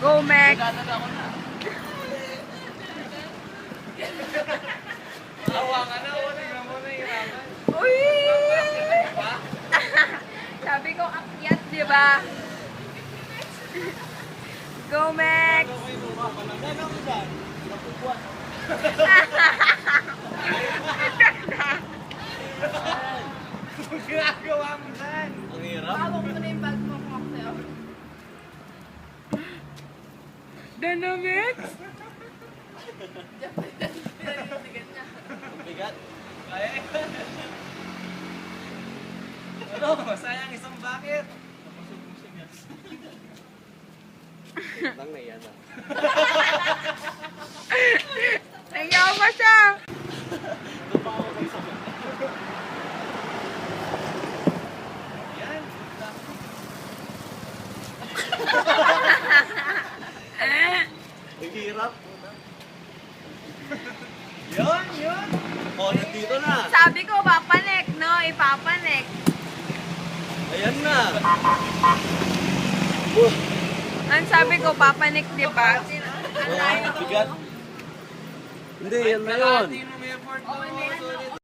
Go, Max! Awa ka na, tingnan mo na hirapan. Uy! Sabi ko, akyat, di ba? Go, Max! Anong ginagawa mo dyan? Ang hirap. Hawak mo na yung bag mo kung ako sa'yo. Dynamic! Pinag-isigan niya. Bigat. Ay. Ano? Sayang isang bucket. Lang na yan ah. Nagyaw pa siya! Yan. Ang hirap. Yun. Oh, nandito na. Sabi ko, papanek, no? Ipapanek. Ayan na. Ang sabi ko, papanek, di ba? Oh, bigat. Hindi, yan na yun. Okay na yan.